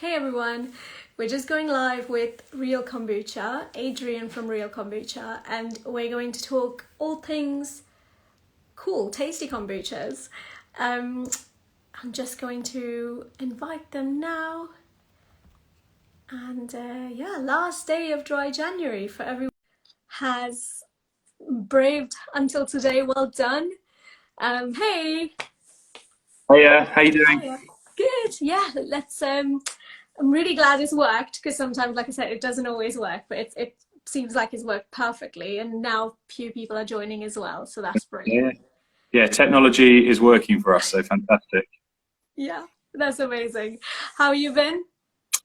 Hey everyone, we're just going live with Real Kombucha, Adrian from Real Kombucha, and we're going to talk all things cool, tasty kombuchas. I'm just going to invite them now. And yeah, last day of dry January for everyone has braved until today. Well done. Hey. Hiya, how you doing? Hiya. Good. Yeah, I'm really glad it's worked because sometimes, like I said, it doesn't always work, but it seems like it's worked perfectly, and now few people are joining as well, so that's Yeah, brilliant. yeah, technology is working for us, so fantastic. Yeah, that's amazing. How you been?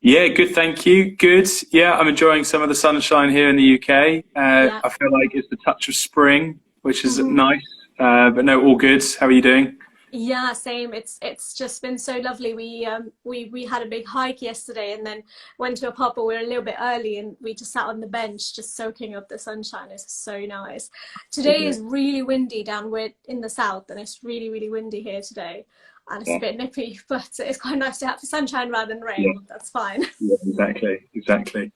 Yeah, good, thank you. Good. Yeah, I'm enjoying some of the sunshine here in the UK. Yeah. I feel like it's the touch of spring, which is Mhm. nice. But no, all good. How are you doing? Yeah, same. It's just been so lovely. We had a big hike yesterday and then went to a pub, but we were a little bit early and we just sat on the bench just soaking up the sunshine. It's so nice. Today Yeah, is really windy down where in the south, and it's really, really windy here today. And it's a yeah, bit nippy, but it's quite nice to have the sunshine rather than yeah, rain. That's fine. yeah, exactly, exactly.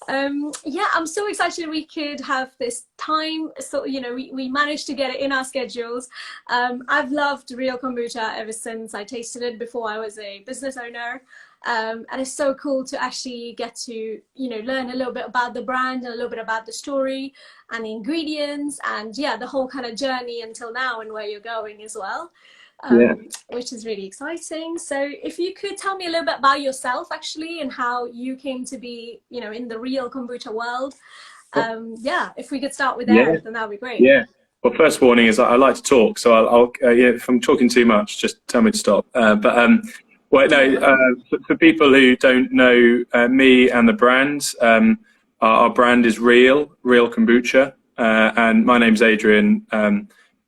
Yeah, I'm so excited we could have this time. So, we managed to get it in our schedules. I've loved Real Kombucha ever since I tasted it before I was a business owner. And it's so cool to actually get to, learn a little bit about the brand and a little bit about the story and the ingredients and yeah, the whole kind of journey until now and where you're going as well, Yeah. which is really exciting. So if you could tell me a little bit about yourself actually and how you came to be, in the real kombucha world. Yeah, if we could start with Yeah, there, then that would be great. yeah. Well, first warning is I like to talk, so yeah, if I'm talking too much, just tell me to stop. Well, no, Okay. for people who don't know me and the brand, our brand is Real Kombucha, and my name's Adrian,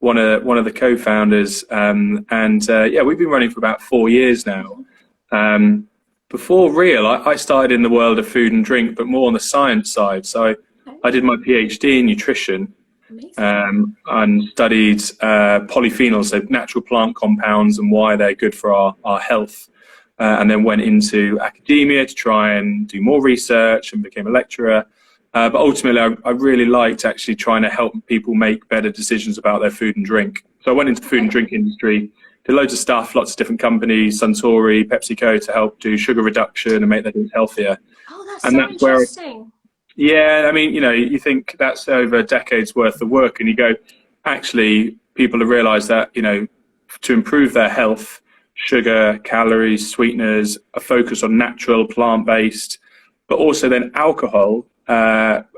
one of the co-founders, and yeah, we've been running for about 4 years now. Mhm. Before Real, I started in the world of food and drink, but more on the science side. So Okay. I did my PhD in nutrition Amazing. and studied polyphenols, so natural plant compounds and why they're good for our health. And then went into academia to try and do more research and became a lecturer. But ultimately, I really liked actually trying to help people make better decisions about their food and drink. So I went into the food and Okay. drink industry, did loads of stuff, lots of different companies, Suntory, PepsiCo, to help do sugar reduction and make their things healthier. Oh, that's And so that's where interesting. yeah, I mean, you think that's over decades worth of work, and you go, actually, people have realised that, to improve their health, sugar, calories, sweeteners, a focus on natural, plant-based, but also then alcohol,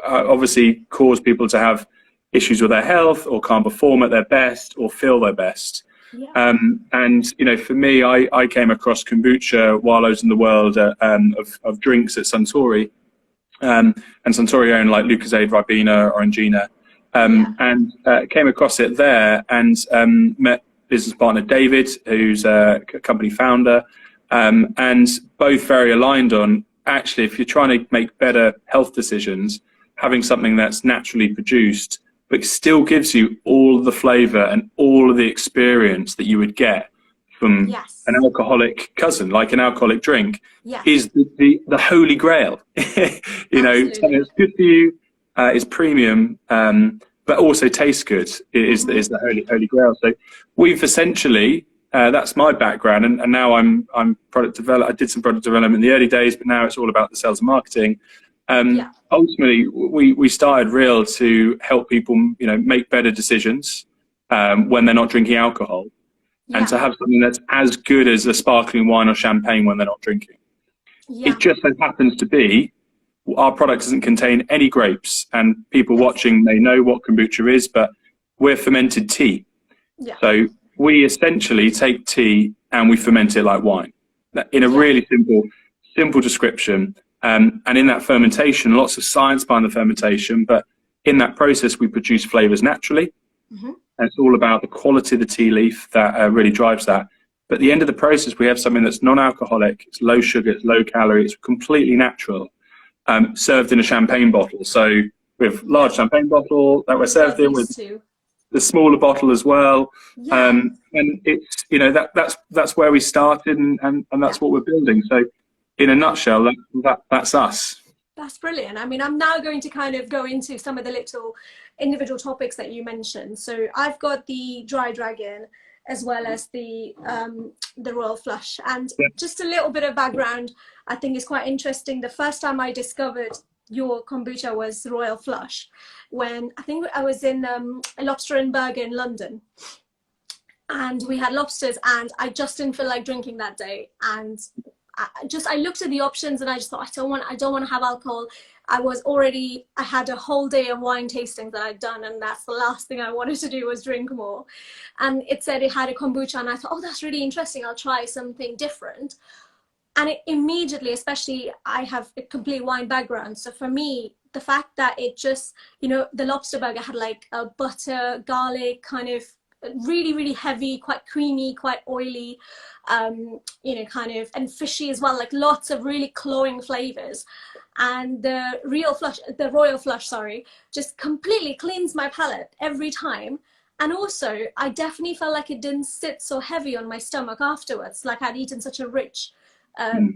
obviously cause people to have issues with their health or can't perform at their best or feel their best. Yeah. And for me, I came across kombucha while I was in the world of drinks at Suntory, and Suntory owned like Lucozade, Ribena, Orangina, Yeah. and came across it there and met business partner David, who's a company founder, and both very aligned on actually if you're trying to make better health decisions, having something that's naturally produced but still gives you all of the flavor and all of the experience that you would get from an Yes. alcoholic cousin, like an alcoholic drink, Yes. is the holy grail. Something Absolutely. that's good for you, is premium, but also tastes good. Is Hmm. the holy grail. So we've essentially that's my background, and now I'm product develop. I did some product development in the early days, but now it's all about the sales and marketing. Yeah. Ultimately, we started Real to help people, make better decisions when they're not drinking alcohol, and Yeah. to have something that's as good as a sparkling wine or champagne when they're not drinking. Yeah. It just so happens to be our product doesn't contain any grapes, and people Yes. watching may know what kombucha is, but we're fermented tea. Yeah. So we essentially take tea and we ferment it like wine in a Yeah. really simple description. And in that fermentation, lots of science behind the fermentation, but in that process, we produce flavors naturally. Hmm. And it's all about the quality of the tea leaf that really drives that. But at the end of the process, we have something that's non-alcoholic, it's low sugar, it's low calorie, it's completely natural, served in a champagne bottle. So we have Yeah. large champagne bottle that we're We've got served in with these two. the smaller bottle as well. Yeah. And it's that's where we started, and Yeah. that's what we're building. So in a nutshell, that's us. That's brilliant. I mean, I'm now going to kind of go into some of the little individual topics that you mentioned. So I've got the dry dragon as well as the royal flush. And Yeah. just a little bit of background, I think is quite interesting. The first time I discovered your kombucha was royal flush, when I think I was in a lobster and burger in London, and we had lobsters, and I just didn't feel like drinking that day, and I looked at the options and I just thought, I don't want to have alcohol. I had a whole day of wine tasting that I'd done, and that's the last thing I wanted to do was drink more. And it said it had a kombucha, and I thought, oh, that's really interesting. I'll try something different. And it immediately, especially I have a complete wine background. So for me, the fact that it just, the lobster burger had like a butter, garlic kind of really, really heavy, quite creamy, quite oily, kind of, and fishy as well, like lots of really cloying flavors. And the royal flush, sorry, just completely cleans my palate every time. And also, I definitely felt like it didn't sit so heavy on my stomach afterwards, like I'd eaten such a rich,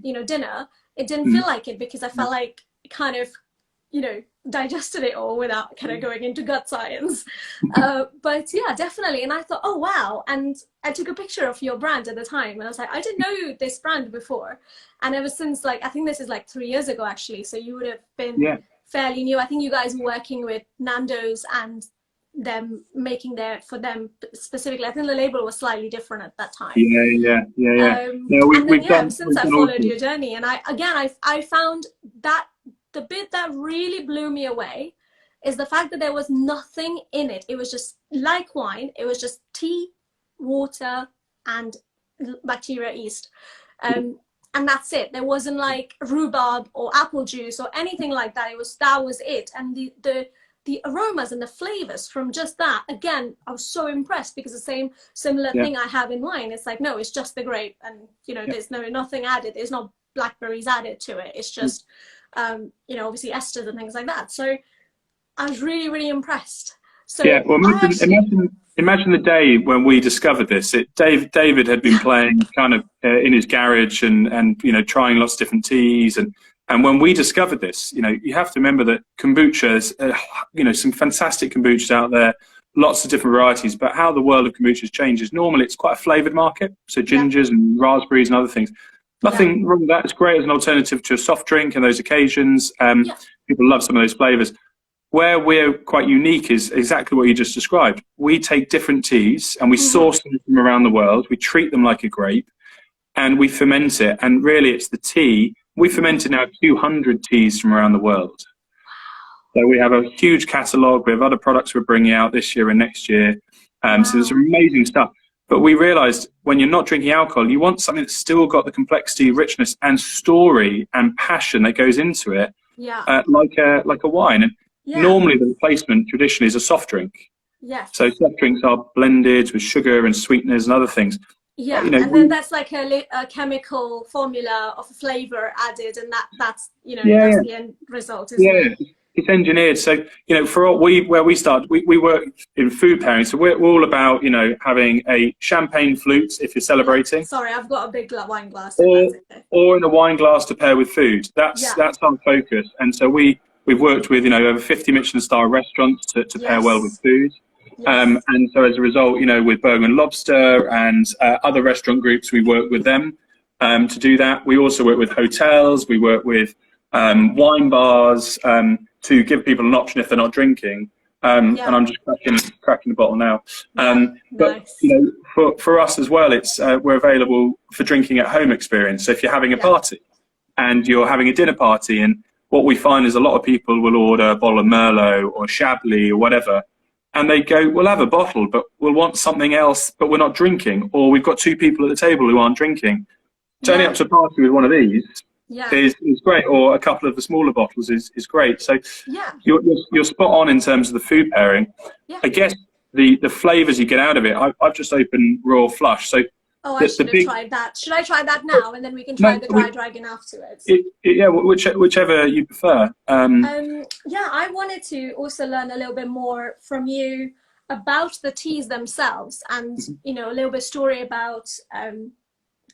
dinner. It didn't feel like it, because I felt like kind of, digested it all without kind of going into gut science. But yeah, definitely. And I thought, oh, wow. And I took a picture of your brand at the time, and I was like, I didn't know this brand before. And ever since, like, I think this is like 3 years ago, actually. So you would have been fairly new. I think you guys were working with Nando's and them making for them specifically. I think the label was slightly different at that time. Yeah. Since I followed your journey, and I found that the bit that really blew me away is the fact that there was nothing in it. It was just like wine. It was just tea, water, and bacteria yeast. And that's it. There wasn't like rhubarb or apple juice or anything like that. That was it. And the aromas and the flavors from just that, again, I was so impressed, because the similar thing I have in wine. It's like, no, it's just the grape, and there's nothing added. There's no blackberries added to it. It's just obviously esters and things like that. So I was really, really impressed. So yeah, well, imagine the day when we discovered this. David had been playing kind of in his garage and trying lots of different teas, and when we discovered this, you have to remember that kombucha, there's some fantastic kombuchas out there, lots of different varieties. But how the world of kombucha has changed is normally it's quite a flavored market, so gingers and raspberries and other things. Nothing wrong with that. It's great as an alternative to a soft drink on those occasions. People love some of those flavors. Where we're quite unique is exactly what you just described. We take different teas and we source them from around the world. We treat them like a grape and we ferment it. And really, it's the tea. We fermented now 200 teas from around the world. So we have a huge catalogue. We have other products we're bringing out this year and next year. So there's some amazing stuff. But we realized when you're not drinking alcohol, you want something that's still got the complexity, richness, and story and passion that goes into it, like a wine. And normally the replacement traditionally is a soft drink. Yes. So soft drinks are blended with sugar and sweeteners and other things. Yeah, and then that's like a chemical formula of a flavor added, and that's that's the end result, isn't it? It's engineered. So, for where we start, we work in food pairing. So we're all about, having a champagne flute if you're celebrating. Sorry, I've got a big wine glass. Or in a wine glass to pair with food. That's our focus. And so we've worked with, over 50 Michelin star restaurants to pair well with food. Yes. And so as a result, with Burger and Lobster and other restaurant groups, we work with them to do that. We also work with hotels. We work with wine bars to give people an option if they're not drinking. And I'm just cracking the bottle now. But for us as well, it's we're available for drinking at home experience. So if you're having a party and you're having a dinner party, and what we find is a lot of people will order a bottle of Merlot or Chablis or whatever, and they go, we'll have a bottle, but we'll want something else, but we're not drinking, or we've got two people at the table who aren't drinking. Turning up to a party with one of these is great, or a couple of the smaller bottles is great. So you're spot on in terms of the food pairing. I guess the flavours you get out of it, I've just opened Royal Flush. So I should have tried that. Should I try that now, and then we can try the dry dragon afterwards? Whichever you prefer. I wanted to also learn a little bit more from you about the teas themselves, and a little bit story about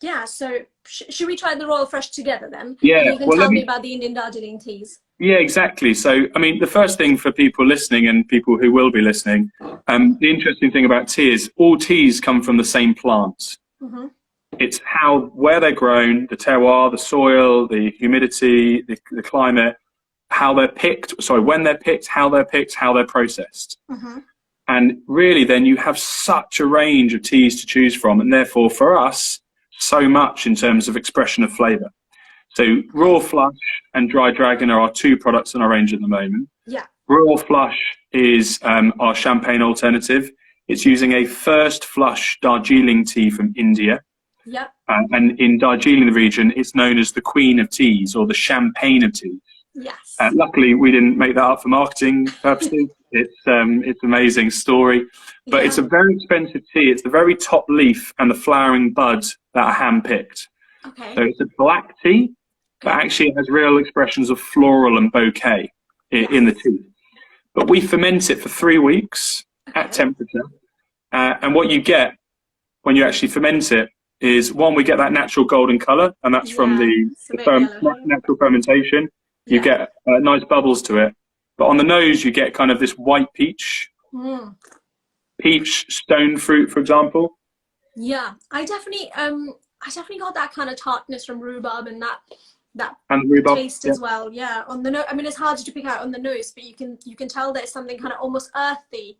Yeah, so should we try the Royal Fresh together then? And Yeah, you can well, tell me about the Indian Darjeeling teas. yeah, exactly. So, I mean, the first thing for people listening and people who will be listening, the interesting thing about tea is all teas come from the same plants. Mm-hmm. It's where they're grown, the terroir, the soil, the humidity, the climate, how they're picked, sorry, when they're picked, how they're processed. Mm-hmm. And really, then you have such a range of teas to choose from. And therefore, for us, so much in terms of expression of flavor. So Raw Flush and Dry Dragon are our two products in our range at the moment. Yeah. Raw Flush is our champagne alternative. It's using a first flush Darjeeling tea from India. Yep. And in Darjeeling, the region, it's known as the Queen of Teas or the Champagne of Teas. Yes. Luckily, we didn't make that up for marketing purposes. It's an amazing story, but it's a very expensive tea. It's the very top leaf and the flowering buds that are hand-picked. Okay. So it's a black tea, but actually it has real expressions of floral and bouquet in the tea. But we ferment it for 3 weeks at temperature. And what you get when you actually ferment it is, one, we get that natural golden colour, and that's from the natural fermentation. You get nice bubbles to it. But on the nose, you get kind of this white peach, peach stone fruit, for example. Yeah, I definitely got that kind of tartness from rhubarb and that and rhubarb, taste as well. Yeah, on the nose. I mean, it's hard to pick out on the nose, but you can tell there's something kind of almost earthy.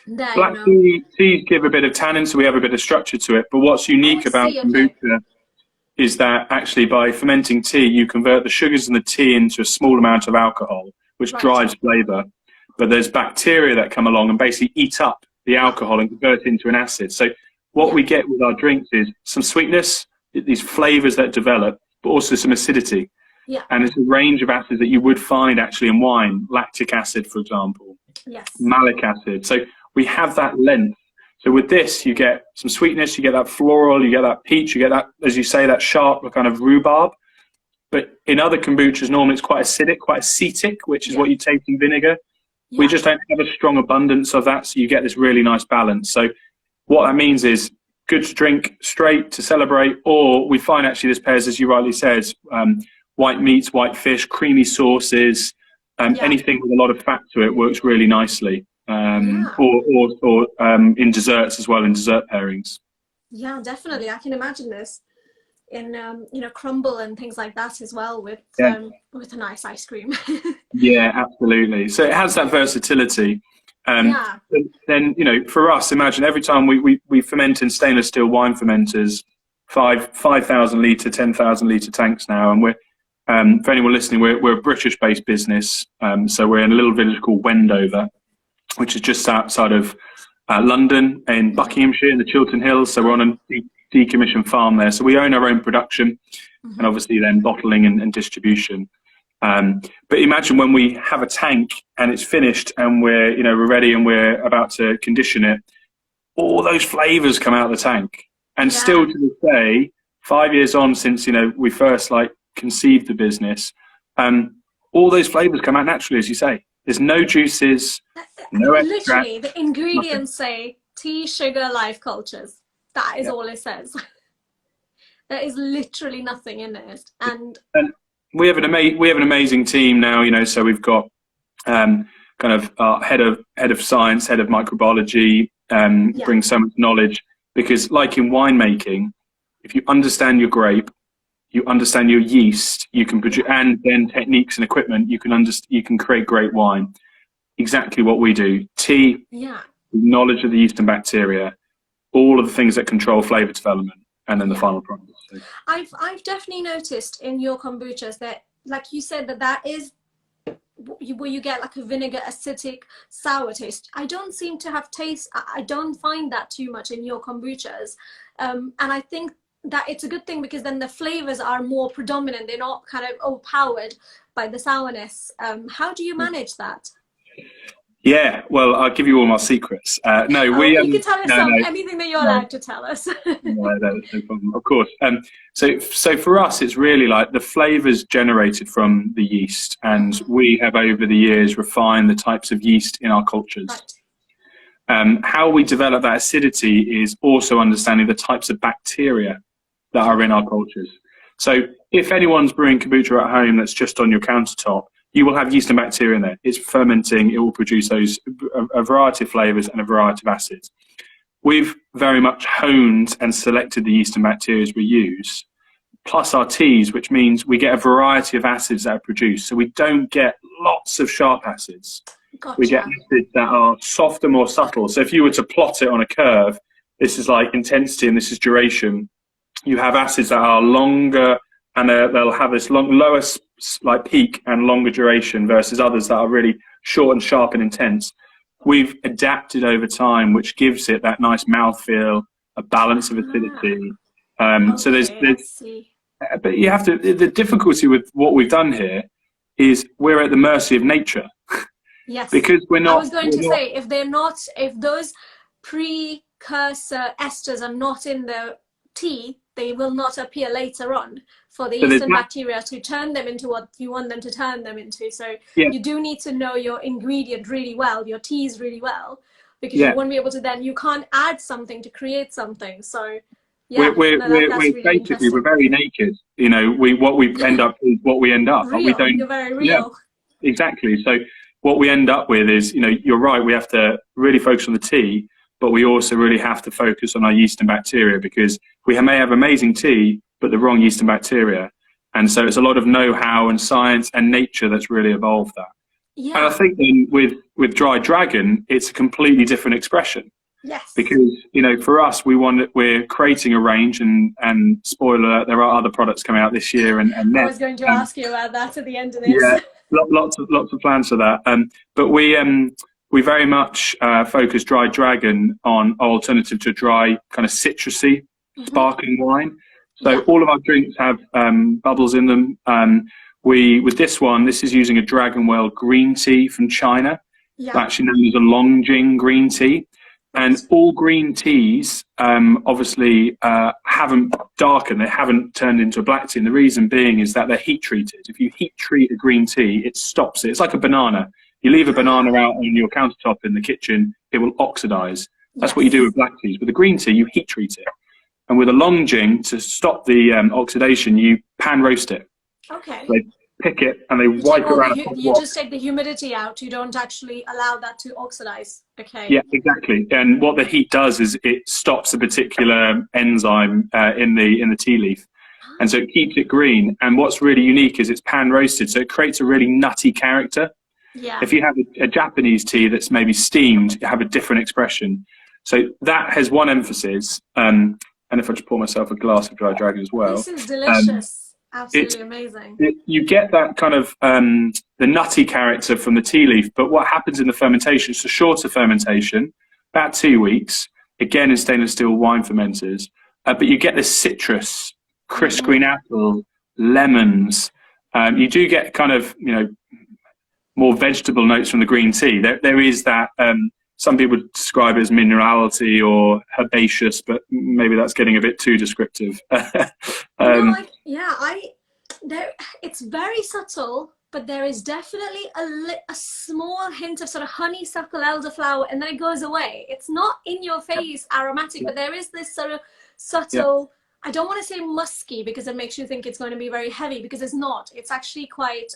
There, Black teas give a bit of tannin, so we have a bit of structure to it. But what's unique about kombucha is that actually by fermenting tea, you convert the sugars in the tea into a small amount of alcohol, which drives flavour. But there's bacteria that come along and basically eat up the alcohol and convert it into an acid. So what we get with our drinks is some sweetness, these flavours that develop, but also some acidity. Yeah. And it's a range of acids that you would find actually in wine, lactic acid, for example, malic acid. So we have that length. So with this, you get some sweetness, you get that floral, you get that peach, you get that, as you say, that sharp kind of rhubarb. But in other kombuchas, normally it's quite acidic, quite acetic, which is what you taste in vinegar. Yeah. We just don't have a strong abundance of that, so you get this really nice balance. So what that means is good to drink straight to celebrate, or we find actually this pairs, as you rightly said, white meats, white fish, creamy sauces, anything with a lot of fat to it works really nicely. Or in desserts as well, in dessert pairings. Yeah, definitely. I can imagine this in crumble and things like that as well with a nice ice cream. Yeah, absolutely. So it has that versatility. Then for us, imagine every time we ferment in stainless steel wine fermenters, 5,000 litre, 10,000 litre tanks now, and we're for anyone listening, we're a British-based business. So we're in a little village called Wendover, which is just outside of London in Buckinghamshire in the Chiltern Hills. So we're on a decommissioned farm there. So we own our own production and obviously then bottling and distribution. But imagine when we have a tank and it's finished and we're ready and we're about to condition it, all those flavours come out of the tank. And still to this day, 5 years on since, we first conceived the business, all those flavours come out naturally, as you say. There's no juices, no extract. Literally, the ingredients say tea, sugar, live cultures. That is all it says. There is literally nothing in it. And we have an amazing team now. So we've got kind of our head of science, head of microbiology, brings so much knowledge, because like in winemaking, if you understand your grape, you understand your yeast, you can produce, and then techniques and equipment, you can create great wine. Exactly what we do. Tea, knowledge of the yeast and bacteria, all of the things that control flavor development, and then the final product. So. I've definitely noticed in your kombuchas that, like you said, that is where you get like a vinegar, acidic, sour taste. I don't seem to have taste. I don't find that too much in your kombuchas, and I think that it's a good thing, because then the flavors are more predominant. They're not kind of overpowered by the sourness. How do you manage that? Yeah, well, I'll give you all my secrets. You can tell us anything that you're allowed to tell us. No problem. Of course. So for us, it's really like the flavors generated from the yeast, and we have over the years refined the types of yeast in our cultures. How we develop that acidity is also understanding the types of bacteria that are in our cultures. So if anyone's brewing kombucha at home that's just on your countertop, you will have yeast and bacteria in there. It's fermenting. It will produce a variety of flavors and a variety of acids. We've very much honed and selected the yeast and bacteria we use, plus our teas, which means we get a variety of acids that are produced. So we don't get lots of sharp acids. Gotcha. We get acids that are softer, more subtle. So if you were to plot it on a curve, this is like intensity and this is duration. You have acids that are longer and they'll have this lower like peak and longer duration versus others that are really short and sharp and intense. We've adapted over time, which gives it that nice mouthfeel, a balance of acidity. So there's but you have to, the difficulty with what we've done here is we're at the mercy of nature. Yes. Because we're not. I was going to say, if those precursor esters are not in the tea, they will not appear later on for the yeast and bacteria to turn them into what you want them to turn them into. So you do need to know your ingredient really well, your teas really well, because you won't be able to then, you can't add something to create something. So we're really basically, we're very naked. You know, what we end up is what we end up. Real. We don't, you're very real. Yeah, exactly. So what we end up with is, you know, you're right, we have to really focus on the tea, but we also really have to focus on our yeast and bacteria, because we may have amazing tea, but the wrong yeast and bacteria. And so it's a lot of know-how and science and nature that's really evolved that. Yeah. And I think then with Dry Dragon, it's a completely different expression. Yes. Because, you know, for us, we're creating a range, and spoiler alert, there are other products coming out this year and next. I was going to ask you about that at the end of this. Yeah, lots of plans for that. But we very much focus Dry Dragon on alternative to dry, kind of citrusy, sparkling wine. So all of our drinks have bubbles in them. With this one, this is using a Dragon Well green tea from China, actually known as a Longjing green tea. And all green teas obviously haven't darkened, they haven't turned into a black tea. And the reason being is that they're heat treated. If you heat treat a green tea, it stops it. It's like a banana. You leave a banana out on your countertop in the kitchen, it will oxidize. That's what you do with black teas. With a green tea, you heat treat it. And with a Longjing, to stop the oxidation, you pan roast it. Okay. So they pick it and they wipe it around. You just take the humidity out. You don't actually allow that to oxidize. Okay. Yeah, exactly. And what the heat does is it stops a particular enzyme in the tea leaf. And so it keeps it green. And what's really unique is it's pan roasted. So it creates a really nutty character. Yeah. If you have a Japanese tea that's maybe steamed, you have a different expression. So that has one emphasis. And if I just pour myself a glass of Dry Dragon as well. This is delicious. Absolutely amazing. You get that kind of the nutty character from the tea leaf, but what happens in the fermentation, it's a shorter fermentation, about 2 weeks, again in stainless steel wine fermenters, but you get the citrus, crisp green apple, lemons. You do get kind of, you know, more vegetable notes from the green tea. There is that, some people describe it as minerality or herbaceous, but maybe that's getting a bit too descriptive. It's very subtle, but there is definitely a small hint of sort of honeysuckle, elderflower, and then it goes away. It's not in your face aromatic, but there is this sort of subtle, I don't want to say musky because it makes you think it's going to be very heavy, because it's not. It's actually quite,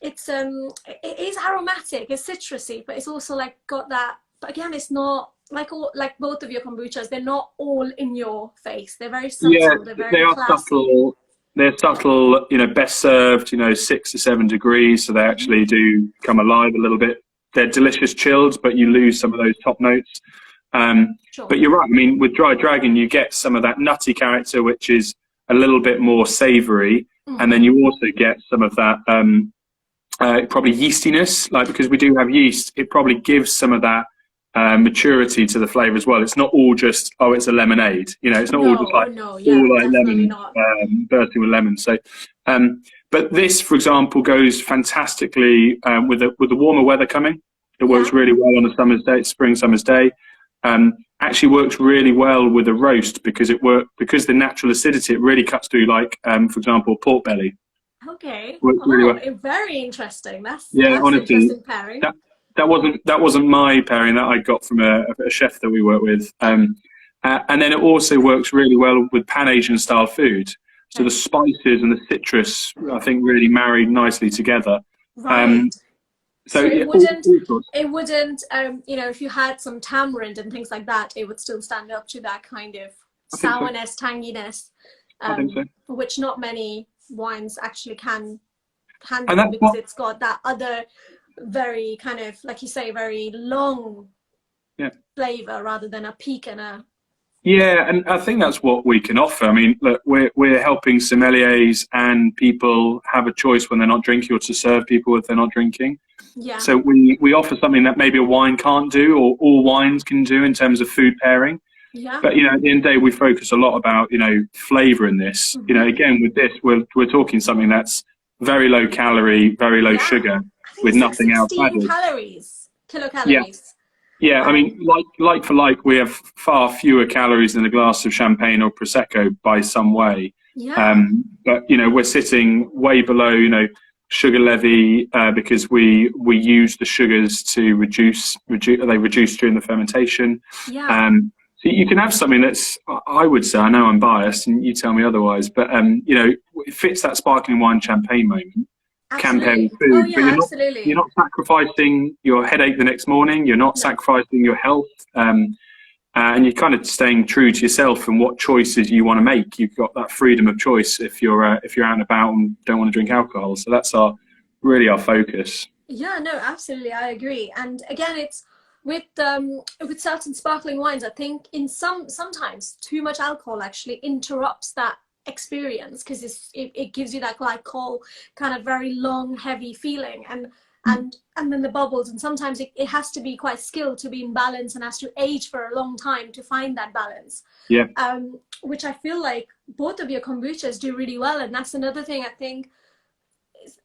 it is aromatic, it's citrusy, but it's also like got that, but again, it's not like both of your kombuchas, they're not all in your face. They're very subtle. Yeah, they are classy. subtle. They're subtle, you know, best served, you know, 6 to 7 degrees. So they actually do come alive a little bit. They're delicious chilled, but you lose some of those top notes. Sure. But you're right. I mean, with Dry Dragon, you get some of that nutty character, which is a little bit more savory. And then you also get some of that probably yeastiness, like, because we do have yeast, it probably gives some of that maturity to the flavor as well. It's not all just, oh, it's a lemonade, you know, it's not all just like all like lemon bursting with lemon. So but this, for example, goes fantastically with the warmer weather coming. It works really well on a summer's day, summer's day. Actually works really well with a roast, because because the natural acidity, it really cuts through, like for example, pork belly. Okay. Works really well. Very interesting. That's honestly, interesting pairing. that wasn't my pairing. That I got from a chef that we work with. And then it also works really well with Pan Asian style food. So the spices and the citrus, I think, really marry nicely together. Right. So So yeah, it wouldn't, you know, if you had some tamarind and things like that, it would still stand up to that kind of I think so. sourness, tanginess, I think so. which not many wines actually can And do that's because what, it's got that other very kind of, like you say, very long yeah. flavor rather than a peak and a. Yeah, and I think that's what we can offer. I mean, look, we're helping sommeliers and people have a choice when they're not drinking, or to serve people if they're not drinking. Yeah. So we offer something that maybe a wine can't do, or all wines can do in terms of food pairing. Yeah. But, you know, at the end of the day, we focus a lot about, you know, flavor in this. Mm-hmm. You know, again, with this, we're talking something that's very low calorie, very low sugar, with nothing else added. Kilocalories. Yeah. Yeah, I mean, like for like, we have far fewer calories than a glass of champagne or prosecco by some way. Yeah. But you know, we're sitting way below, you know, sugar levy because we use the sugars to reduce. They reduce during the fermentation. Yeah. So you can have something that's, I would say, I know I'm biased, and you tell me otherwise, but you know, it fits that sparkling wine champagne moment. Absolutely. Food, oh yeah, but absolutely. You're not sacrificing your headache the next morning. You're not sacrificing your health, and you're kind of staying true to yourself and what choices you want to make. You've got that freedom of choice if you're out and about and don't want to drink alcohol. So that's really our focus. Yeah, no, absolutely, I agree. And again, it's with certain sparkling wines. I think sometimes too much alcohol actually interrupts that experience because it gives you that glycol kind of very long heavy feeling and then the bubbles, and sometimes it has to be quite skilled to be in balance and has to age for a long time to find that balance, which I feel like both of your kombuchas do really well. And that's another thing I think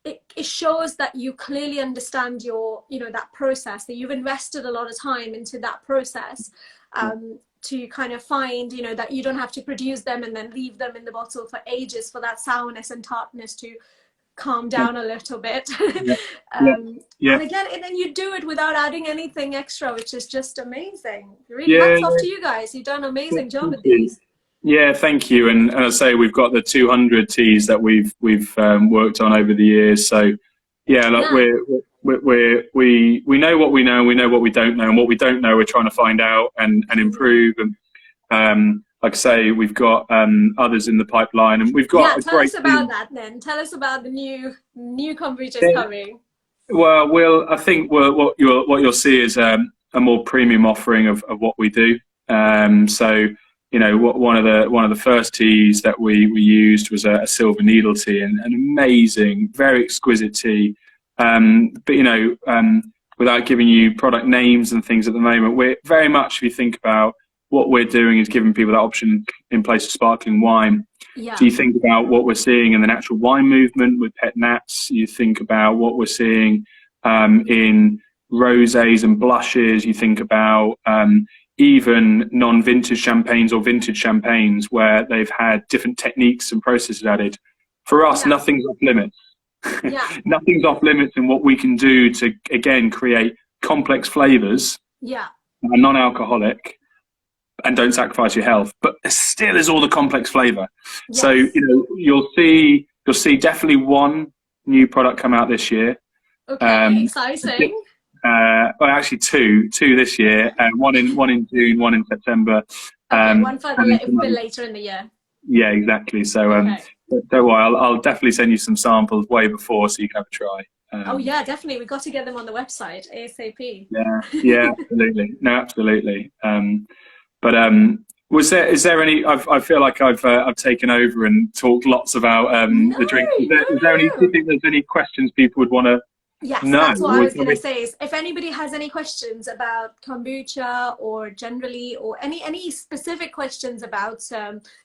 it shows that you clearly understand your, you know, that process, that you've invested a lot of time into that process, to kind of find, you know, that you don't have to produce them and then leave them in the bottle for ages for that sourness and tartness to calm down a little bit. And again, and then you do it without adding anything extra, which is just amazing. Really, hats off to you guys. You've done an amazing job with these. Yeah, thank you. And I say we've got the 200 teas that we've worked on over the years. So yeah, like we know what we know, and we know what we don't know, and what we don't know we're trying to find out and improve. And like I say, we've got others in the pipeline, and we've got tell us about that then. Tell us about the new kombuchas coming. Well, I think what you'll see is a more premium offering of what we do. So you know, one of the first teas that we used was a silver needle tea, and an amazing, very exquisite tea. But you know, without giving you product names and things at the moment, we're very much, if you think about what we're doing, is giving people that option in place of sparkling wine. Yeah. So you think about what we're seeing in the natural wine movement with pet nats. You think about what we're seeing in rosés and blushes. You think about even non-vintage champagnes or vintage champagnes where they've had different techniques and processes added. For us, nothing's off limits. Nothing's off limits in what we can do to, again, create complex flavors, non-alcoholic, and don't sacrifice your health, but there still is all the complex flavor. So you know, you'll see definitely one new product come out this year. Okay, exciting. Well, actually two this year, one in June, one in September. One for a bit later in the year. Yeah, exactly. So don't worry, I'll definitely send you some samples way before so you can have a try. Oh yeah, definitely. We got to get them on the website ASAP. Yeah, absolutely. No, absolutely. But is there any? I feel like I've taken over and talked lots about the drink. Is there any? Do you think there's any questions people would want to? Yes, that's what I was going to say. Is if anybody has any questions about kombucha or generally, or any specific questions about,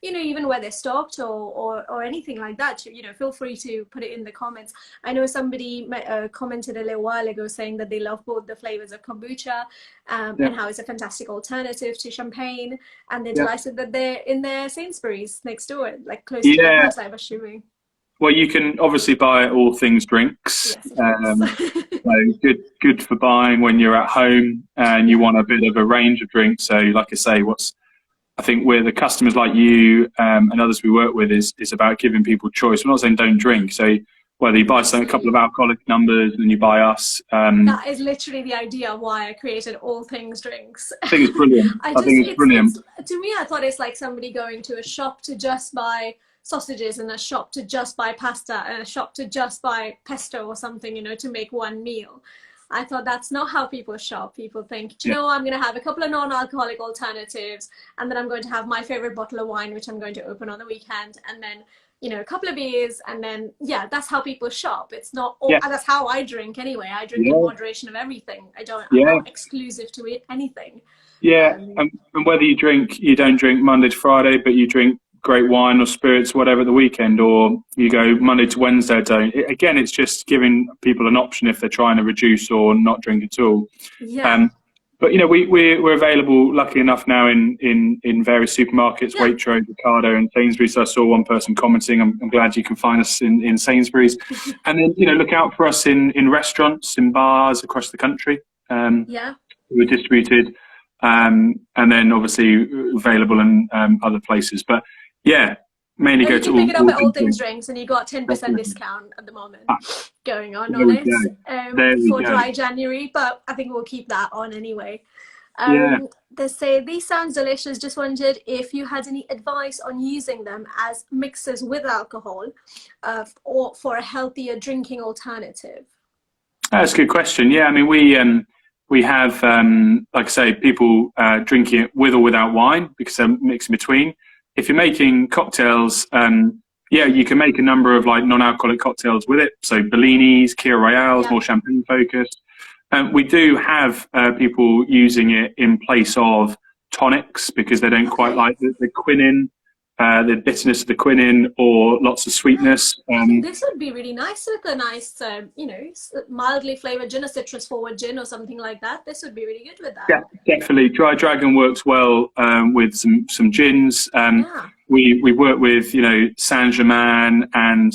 you know, even where they're stocked or anything like that, you know, feel free to put it in the comments. I know somebody commented a little while ago saying that they love both the flavors of kombucha and how it's a fantastic alternative to champagne, and they're delighted that they're in their Sainsbury's next door, like close to their house, I'm assuming. Well, you can obviously buy All Things Drinks. Yes, of course. So good for buying when you're at home and you want a bit of a range of drinks. So, like I say, I think with the customers like you and others we work with is about giving people choice. We're not saying don't drink. So whether you buy a couple of alcoholic numbers and then you buy us. That is literally the idea of why I created All Things Drinks. I think it's brilliant. I think it's brilliant. To me, I thought it's like somebody going to a shop to just buy sausages and a shop to just buy pasta and a shop to just buy pesto or something, to make one meal. I thought that's not how people shop. People think, I'm going to have a couple of non-alcoholic alternatives, and then I'm going to have my favorite bottle of wine, which I'm going to open on the weekend, and then, a couple of beers, and then, that's how people shop. It's not, and that's how I drink anyway. I drink in moderation of everything. I'm not exclusive to it, anything. Yeah, and whether you don't drink Monday to Friday, but you drink great wine or spirits, whatever, the weekend, or you go Monday to Wednesday, again, it's just giving people an option if they're trying to reduce or not drink at all. But we're available, lucky enough, now in various supermarkets, Waitrose, Ocado, and Sainsbury's. So I saw one person commenting, I'm glad you can find us in Sainsbury's. And then look out for us in restaurants, in bars across the country. We're distributed, and then obviously available in other places, but mainly go to pick it up at All Things Drinks, and you got 10% discount at the moment going on it for dry January, but I think we'll keep that on anyway. They say, these sounds delicious. Just wondered if you had any advice on using them as mixers with alcohol or for a healthier drinking alternative. That's a good question. I mean, we have, like I say, people drinking it with or without wine because they're mixing between. If you're making cocktails, you can make a number of like non-alcoholic cocktails with it. So Bellinis, Kir Royales, more champagne focused. We do have people using it in place of tonics because they don't quite like the quinine, the bitterness of the quinine, or lots of sweetness. This would be really nice with a nice, mildly flavored gin, a citrus forward gin or something like that. This would be really good with that. Yeah, definitely. Dry Dragon works well with some gins. We work with, Saint Germain and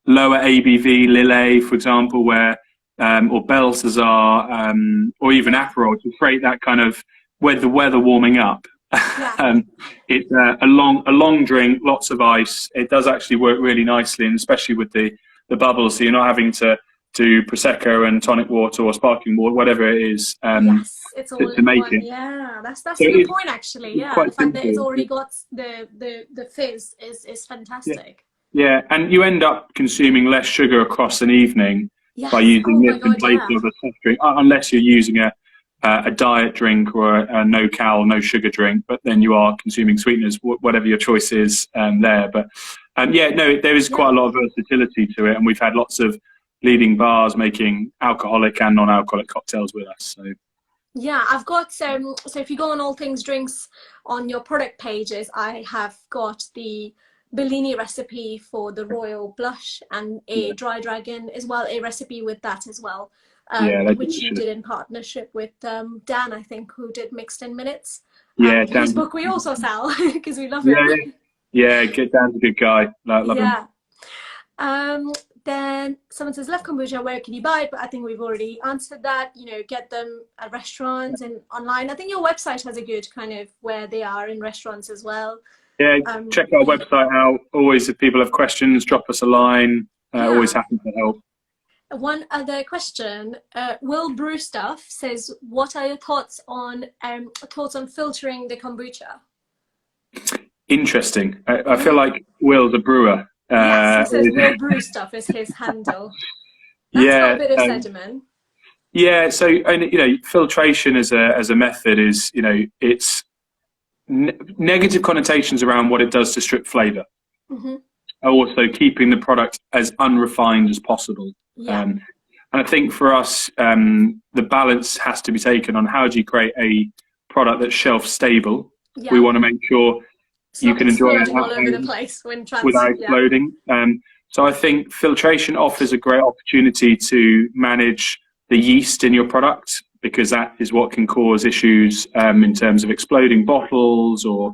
lower ABV Lillet, for example, where or Belsazar, or even Aperol to create that kind of with the weather warming up. It's a long drink, lots of ice. It does actually work really nicely, and especially with the bubbles, so you're not having to do Prosecco and tonic water or sparkling water, whatever it is, it's all to make it. Yeah, that's a good point, actually. The fact that it's already got the fizz is fantastic. Yeah, and you end up consuming less sugar across an evening by using this in place of a soft drink, unless you're using a diet drink or a no sugar drink, but then you are consuming sweeteners, whatever your choice is there. But there is quite a lot of versatility to it, and we've had lots of leading bars making alcoholic and non-alcoholic cocktails with us. So I've got so if you go on All Things Drinks on your product pages, I have got the Bellini recipe for the Royal Blush and a Dry Dragon as well, a recipe with that as well. Which you did in partnership with Dan, I think, who did Mixed in Minutes. His book we also sell because we love him. Dan's a good guy. Love him. Then someone says, left kombucha, where can you buy it? But I think we've already answered that. Get them at restaurants and online. I think your website has a good kind of where they are in restaurants as well. Check our website out. Always, if people have questions, drop us a line. Always happy to help. One other question, Will Brewstuff says, what are your thoughts on filtering the kombucha? Interesting. I feel like Will's a brewer. Yes, he says Will Brewstuff is his handle. That's got a bit of sediment. So filtration as a method is, it's negative connotations around what it does to strip flavour. Also keeping the product as unrefined as possible. And I think for us, the balance has to be taken on how do you create a product that's shelf stable. We want to make sure you can enjoy it all over the place without exploding. So I think filtration offers a great opportunity to manage the yeast in your product, because that is what can cause issues in terms of exploding bottles or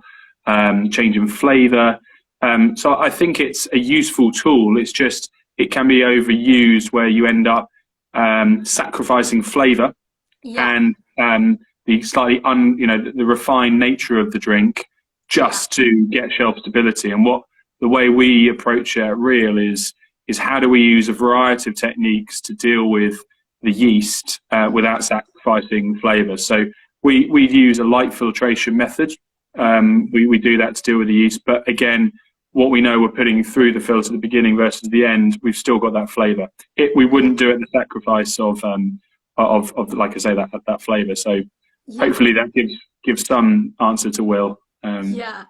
change in flavour. So I think it's a useful tool. It's just it can be overused where you end up sacrificing flavour and the slightly the refined nature of the drink just to get shelf stability. And the way we approach it at Real is how do we use a variety of techniques to deal with the yeast without sacrificing flavour. So we use a light filtration method. We do that to deal with the yeast, but again, what we know we're putting through the filter at the beginning versus the end, we've still got that flavour. We wouldn't do it at the sacrifice of like I say, that flavour. So hopefully that gives some answer to Will. Yeah,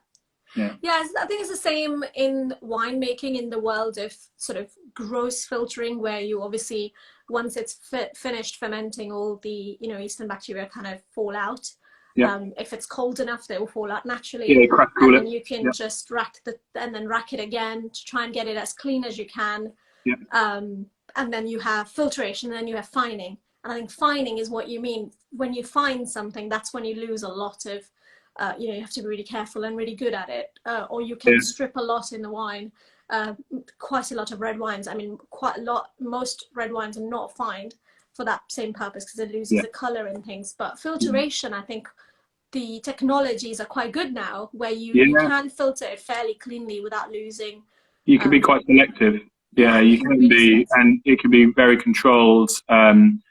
I think it's the same in winemaking in the world of sort of gross filtering, where you obviously, once it's finished fermenting, all the yeast and bacteria kind of fall out. If it's cold enough, they will fall out naturally. And then you can just rack it again to try and get it as clean as you can. And then you have filtration, and then you have fining. And I think fining is what you mean. When you fine something, that's when you lose a lot of, you have to be really careful and really good at it. Or you can strip a lot in the wine. Quite a lot of red wines. I mean, quite a lot. Most red wines are not fined for that same purpose because it loses the color and things. But filtration, I think the technologies are quite good now, where you can filter it fairly cleanly without losing. You can be quite selective. You can be, and it can be very controlled. And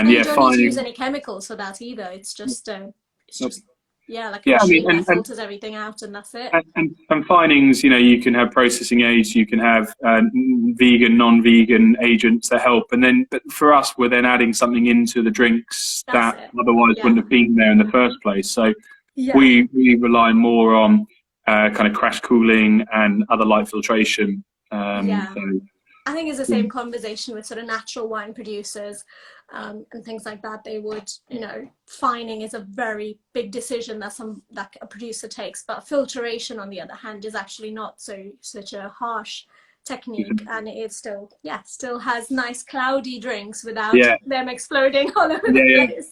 you don't need to use any chemicals for that either. It's just like a machine that filters everything out, and that's it. And finings, you can have processing aids, you can have vegan, non-vegan agents that help, but for us, we're then adding something into the drinks that otherwise wouldn't have been there in the first place. So we rely more on kind of crash cooling and other light filtration. I think it's the same conversation with sort of natural wine producers and things like that. They would, fining is a very big decision that a producer takes, but filtration, on the other hand, is actually not such a harsh technique, and it still has nice cloudy drinks without them exploding all over the place.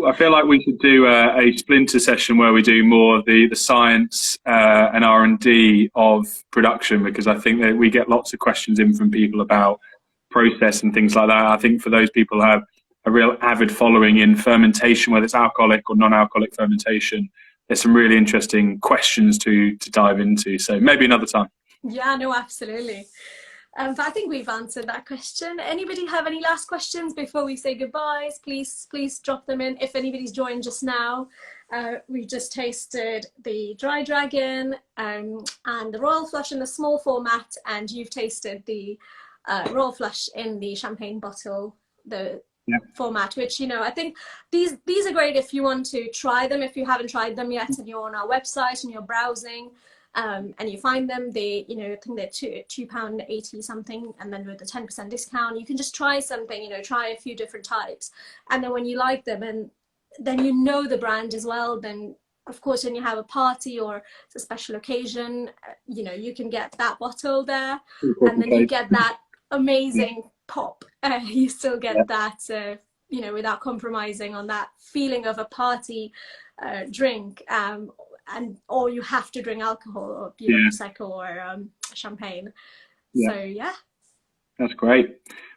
I feel like we should do a splinter session where we do more of the science and R&D of production, because I think that we get lots of questions in from people about process and things like that. I think for those people who have a real avid following in fermentation, whether it's alcoholic or non-alcoholic fermentation, there's some really interesting questions to dive into. So maybe another time. Yeah, no, absolutely. But I think we've answered that question. Anybody have any last questions before we say goodbyes? Please drop them in. If anybody's joined just now, we just tasted the Dry Dragon and the Royal Flush in the small format, and you've tasted the Royal Flush in the champagne bottle, the format, which, I think these are great if you want to try them, if you haven't tried them yet and you're on our website and you're browsing. And you find them, I think they're £2.80 something, and then with the 10% discount, you can just try something, try a few different types, and then when you like them, and then the brand as well, then of course when you have a party or it's a special occasion, you can get that bottle there, and then you get that amazing pop. You still get that, without compromising on that feeling of a party drink. Or you have to drink alcohol, or prosecco or champagne. So that's great.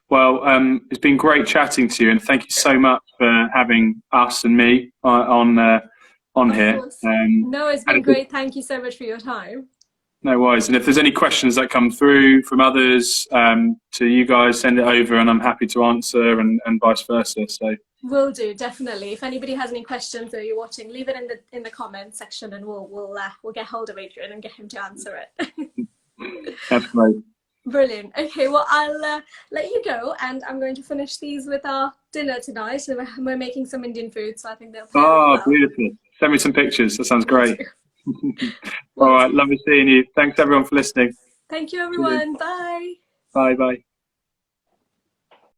Well, it's been great chatting to you, and thank you so much for having us and me on here. No, it's been great. Thank you so much for your time. No worries. And if there's any questions that come through from others to you guys, send it over, and I'm happy to answer, and vice versa. So. Will do, definitely. If anybody has any questions or you're watching, leave it in the comment section, and we'll get hold of Adrian and get him to answer it. That's great. Brilliant. Okay, well, I'll let you go, and I'm going to finish these with our dinner tonight. So we're making some Indian food, so I think they'll. Oh, beautiful! Send me some pictures. That sounds great. All right, lovely seeing you. Thanks everyone for listening. Thank you, everyone. Bye. Bye.